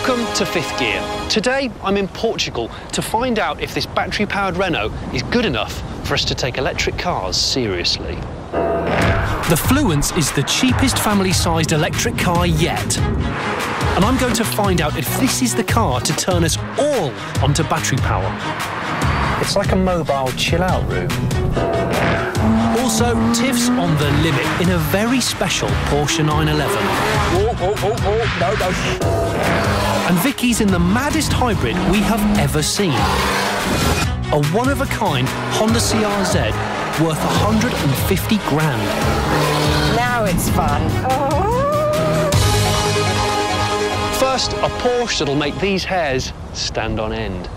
Welcome to Fifth Gear. Today I'm in Portugal to find out if this battery-powered Renault is good enough for us to take electric cars seriously. The Fluence is the cheapest family-sized electric car yet. And I'm going to find out if this is the car to turn us all onto battery power. It's like a mobile chill-out room. Also, Tiff's on the limit in a very special Porsche 911. No. And Vicky's in the maddest hybrid we have ever seen. A one-of-a-kind Honda CR-Z worth 150 grand. Now it's fun. First, a Porsche that'll make these hairs stand on end.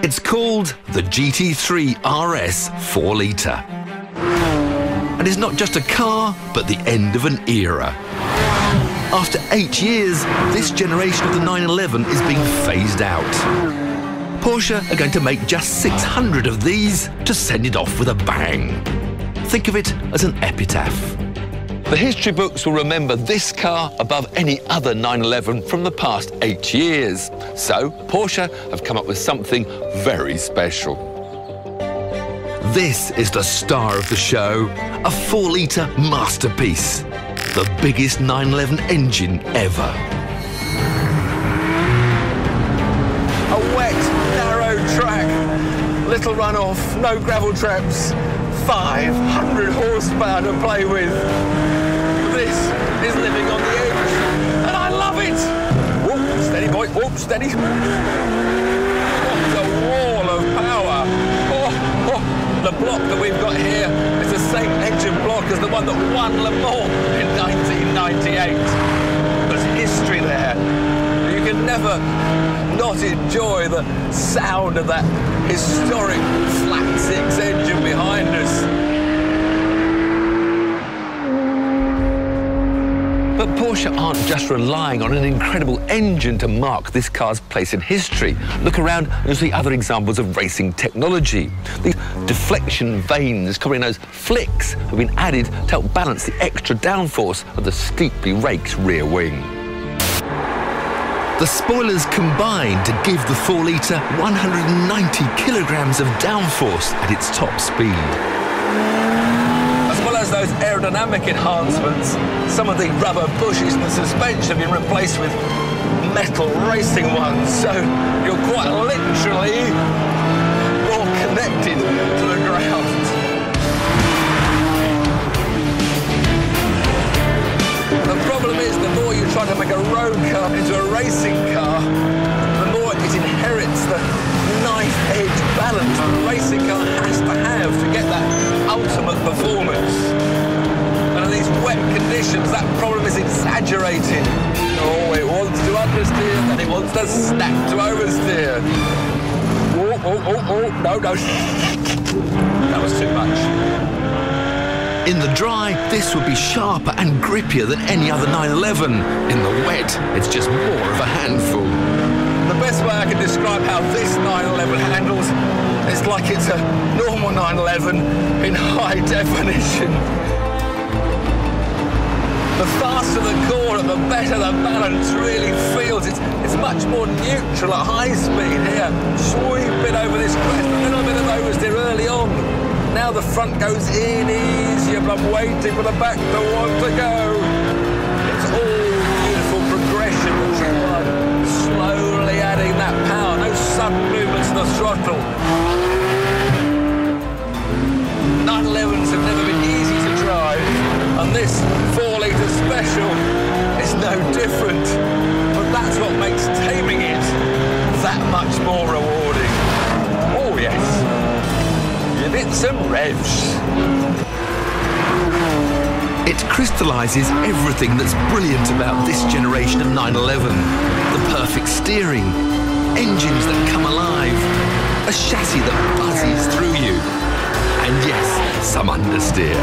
It's called the GT3 RS 4-litre. And it's not just a car, but the end of an era. After 8 years, this generation of the 911 is being phased out. Porsche are going to make just 600 of these to send it off with a bang. Think of it as an epitaph. The history books will remember this car above any other 911 from the past 8 years. So Porsche have come up with something very special. This is the star of the show, a 4-litre masterpiece, the biggest 911 engine ever. A wet, narrow track, little runoff, no gravel traps, 500 horsepower to play with. This is living on the edge, and I love it. Whoop, steady boy, whoop, steady. What a wall of power. The block that we've got here is the same engine block as the one that won Le Mans in 1998. There's history there. You can never not enjoy the sound of that historic flat-six engine behind us. But Porsche aren't just relying on an incredible engine to mark this car's place in history. Look around and you'll see other examples of racing technology. These deflection vanes covering those flicks have been added to help balance the extra downforce of the steeply raked rear wing. The spoilers combine to give the 4-litre 190 kilograms of downforce at its top speed. As well as those aerodynamic enhancements, some of the rubber bushes in the suspension have been replaced with metal racing ones, so you're quite literally more connected to the ground. The problem is, the more you try to make a road car into a racing car, the more it inherits the knife-edge balance the racing car has to have to get that ultimate performance. And in these wet conditions, that problem is exaggerated. Oh, it wants to understeer, then it wants to snap to oversteer. No. That was too much. In the dry, this would be sharper and grippier than any other 911. In the wet, it's just more of a handful. The best way I can describe how this 911 handles is like it's a normal 911 in high definition. The faster the corner, the better the balance really feels. It's much more neutral at high speed here. Sweeping over this crest, a little bit of oversteer early on. Now the front goes in easier, but I'm waiting for the back to want to go. It's all beautiful progression, which is why slowly adding that power, no sudden movements to the throttle. 911s have never been easy to drive, and this 4-litre special is no different. But that's what makes taming it that much more rewarding. Oh yes. Give it some revs. It crystallises everything that's brilliant about this generation of 911. The perfect steering, engines that come alive, a chassis that buzzes through you, and yes, some understeer.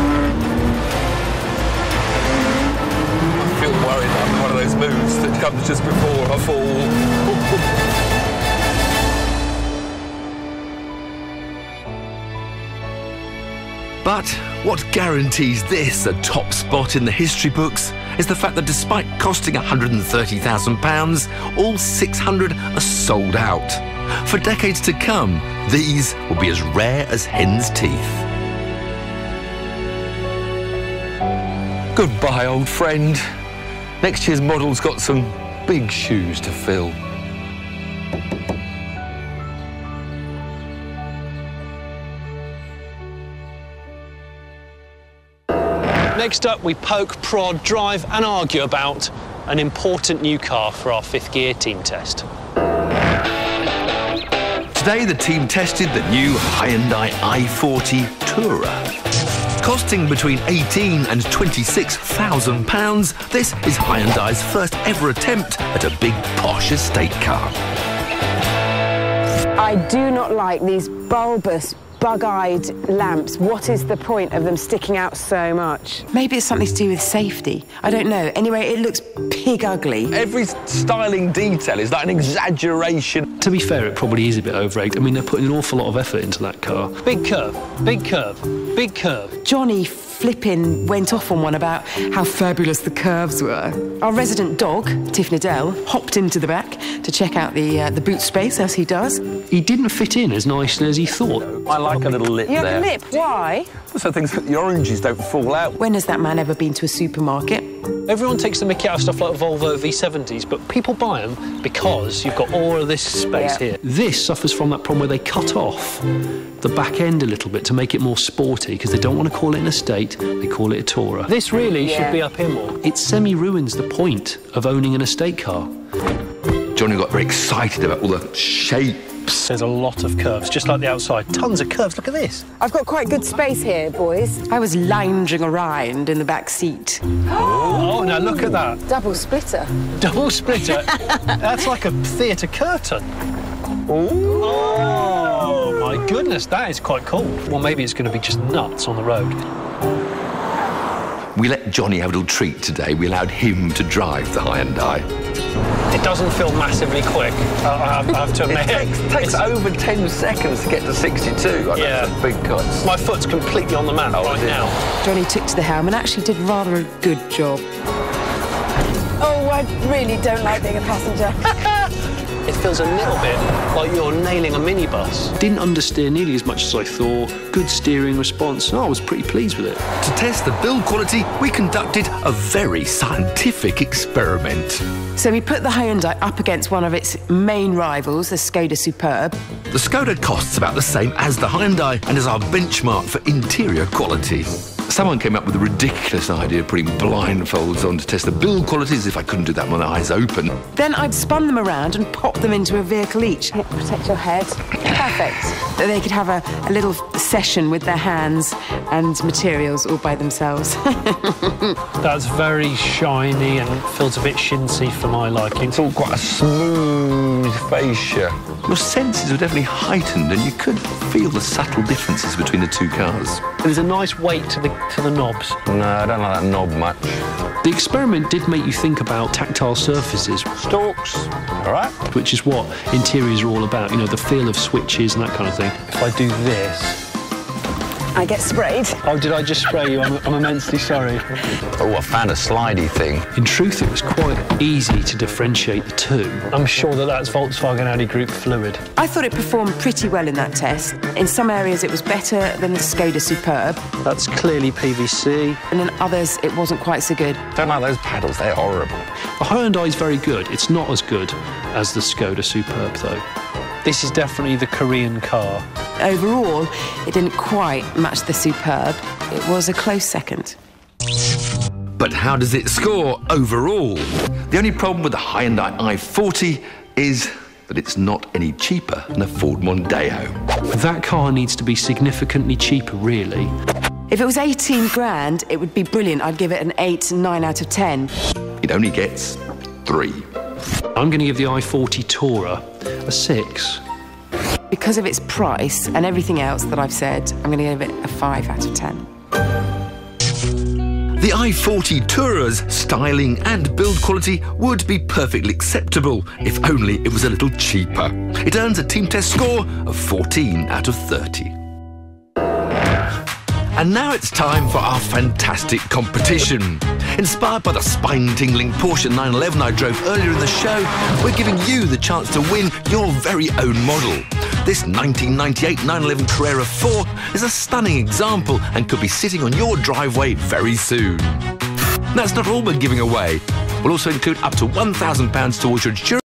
I feel worried about one of those moves that comes just before a fall. But what guarantees this a top spot in the history books is the fact that despite costing £130,000, all 600 are sold out. For decades to come, these will be as rare as hen's teeth. Goodbye, old friend. Next year's model's got some big shoes to fill. Next up, we poke, prod, drive and argue about an important new car for our fifth gear team test. Today, the team tested the new Hyundai i40 Tourer. Costing between £18,000 and £26,000, this is Hyundai's first ever attempt at a big posh estate car. I do not like these bulbous, bug-eyed lamps. What is the point of them sticking out so much? Maybe it's something to do with safety. I don't know. Anyway, it looks pig ugly. Every styling detail is like an exaggeration. To be fair, it probably is a bit over-egged. I mean, they're putting an awful lot of effort into that car. Big curve, big curve, big curve. Johnny flipping went off on one about how fabulous the curves were. Our resident dog, Tiff Nadell, hopped into the back to check out the boot space, as he does. He didn't fit in as nicely as he thought. I like a little lip You there. have a lip, why? So things that the oranges don't fall out. When has that man ever been to a supermarket? Everyone takes the mickey out of stuff like Volvo V70s, but people buy them because you've got all of this space here. This suffers from that problem where they cut off the back end a little bit to make it more sporty, because they don't want to call it an estate, they call it a Tourer. This really should be up here more. It semi-ruins the point of owning an estate car. Johnny got very excited about all the shapes. There's a lot of curves, just like the outside. Tons of curves, look at this. I've got quite good space here, boys. I was lounging around in the back seat. Oh, now look at that. Double splitter. Double splitter. That's like a theatre curtain. Oh, my goodness, that is quite cool. Well, maybe it's going to be just nuts on the road. We let Johnny have a little treat today. We allowed him to drive the Hyundai. It doesn't feel massively quick, I have to admit. It takes over 10 seconds to get to 62. Yeah. That's a big cuts. My foot's completely on the map right now. Johnny took to the helm and actually did rather a good job. Oh, I really don't like being a passenger. It feels a little bit like you're nailing a minibus. Didn't understeer nearly as much as I thought. Good steering response. I was pretty pleased with it. To test the build quality, we conducted a very scientific experiment. So we put the Hyundai up against one of its main rivals, the Skoda Superb. The Skoda costs about the same as the Hyundai and is our benchmark for interior quality. Someone came up with a ridiculous idea of putting blindfolds on to test the build quality, as if I couldn't do that with my eyes open. Then I'd spun them around and popped them into a vehicle each. Protect your head. Perfect. That they could have a little session with their hands and materials all by themselves. That's very shiny and feels a bit chintzy for my liking. It's all quite a smooth fascia. Your senses were definitely heightened, and you could feel the subtle differences between the two cars. There's a nice weight to the knobs. No, I don't like that knob much. The experiment did make you think about tactile surfaces, Stalks, all right. which is what interiors are all about, you know, the feel of switches and that kind of thing. If I do this... I get sprayed. Oh, did I just spray you? I'm immensely sorry. Oh, I found a slidey thing. In truth, it was quite easy to differentiate the two. I'm sure that that's Volkswagen Audi Group fluid. I thought it performed pretty well in that test. In some areas it was better than the Skoda Superb, That's clearly PVC. and in others it wasn't quite so good. Don't like those paddles, they're horrible. The Hyundai is very good. It's not as good as the Skoda Superb, though. This is definitely the Korean car. Overall, it didn't quite match the Superb. It was a close second. But how does it score overall? The only problem with the Hyundai i40 is that it's not any cheaper than a Ford Mondeo. That car needs to be significantly cheaper, really. If it was 18 grand, it would be brilliant. I'd give it an 8, 9 out of 10. It only gets 3. I'm going to give the i40 Tourer a 6. Because of its price and everything else that I've said, I'm going to give it a 5 out of 10. The i40 Tourer's styling and build quality would be perfectly acceptable if only it was a little cheaper. It earns a team test score of 14 out of 30. And now it's time for our fantastic competition. Inspired by the spine-tingling Porsche 911 I drove earlier in the show, we're giving you the chance to win your very own model. This 1998 911 Carrera 4 is a stunning example and could be sitting on your driveway very soon. That's not all we're giving away. We'll also include up to £1,000 towards your insurance